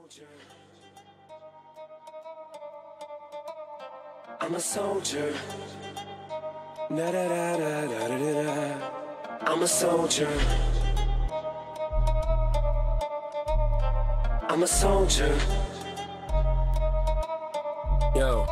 soldier. I'm a soldier. Na da da da da da da. I'm a soldier. I'm a soldier. Yo.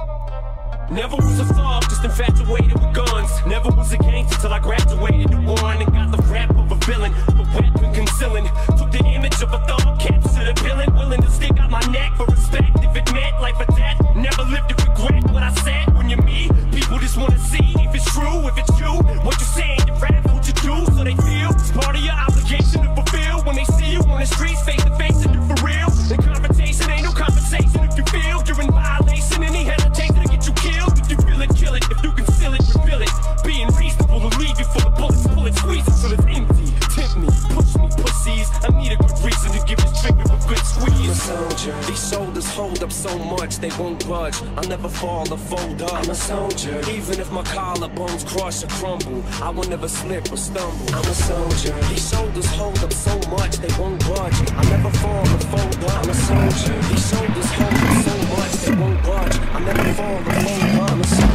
Never was a thug, just infatuated with guns. Never was a gangster till I graduated to one and got the rap of a villain, a weapon concealing. Took the image of a thug, captured a villain, willing to stick out my neck for respect if it meant life or death. Never lived to regret what I said. When you're me, people just wanna see if it's true, if it's you. What you saying, you rap, what you do, so they feel it's part of your obligation to fulfill. When they see you on the streets, face to face, and do for real. The confrontation ain't no conversation if you feel you're in violation. Any hesitation to get you killed. If you feel it, kill it. If you conceal it, reveal it. Being reasonable to leave you full of bullets, pull it, squeeze it till it's empty. Tempt me, push me, pussies. I need a good reason to give this trigger a good squeeze. I'm a soldier. These shoulders hold up so much they won't budge. I'll never fall or fold up. I'm a soldier. Even if my collarbones crush or crumble, I will never slip or stumble. I'm a soldier. These shoulders hold up so much they won't budge. I'll never fall or fold up. I'm a soldier. These shoulders hold up so much they won't budge. I'll never fall or fold up. I'm a soldier.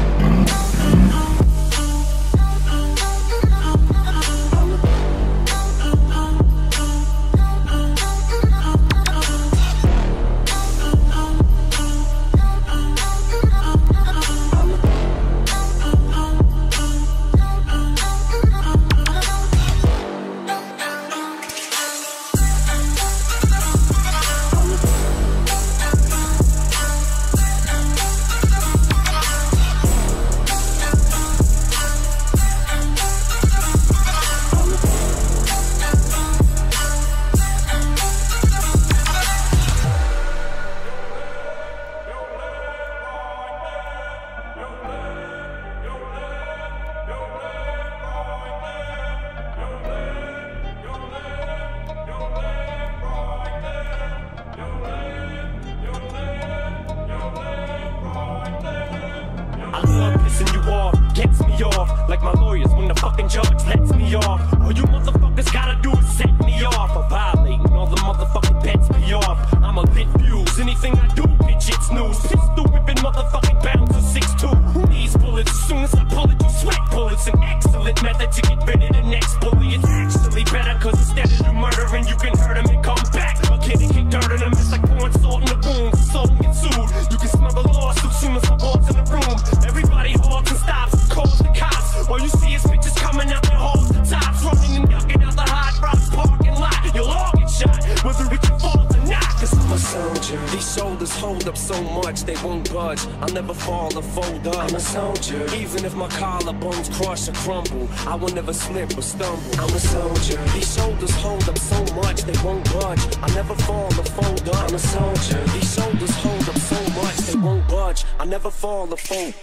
Gets me off, like my lawyers when the fucking judge lets me off. All you motherfuckers gotta do is set me off. I'm violating all the motherfucking bets me off. I'm a lit fuse, anything I do, bitch, it's news. Pistol whipping motherfucking bouncer 6'2". Who needs bullets? As soon as I pull it, you sweat bullets. An excellent method to get rid of the next bully. It's actually better, cause instead of you murdering, you can hurt him and come back. A kid and kick dirt in him, it's like pouring salt in the wound. So don't get sued, you can smell the lawsuit soon as I walk in the room. Everybody halts and stops. Calls the cops. All you see is bitches coming out their holes, the tops, running and ducking out the hot rocks parking lot. You'll all get shot, whether it's your fault or not. Cause I'm a soldier. These shoulders hold up so much they won't budge. I'll never fall or fold up. I'm a soldier. Even if my collarbones crush or crumble, I will never slip or stumble. I'm a soldier. These shoulders hold up so much they won't budge. I'll never fall or fold up. I'm a soldier. These shoulders hold up so much they won't budge. I'll never fall or fold.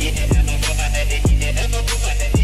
Yeah.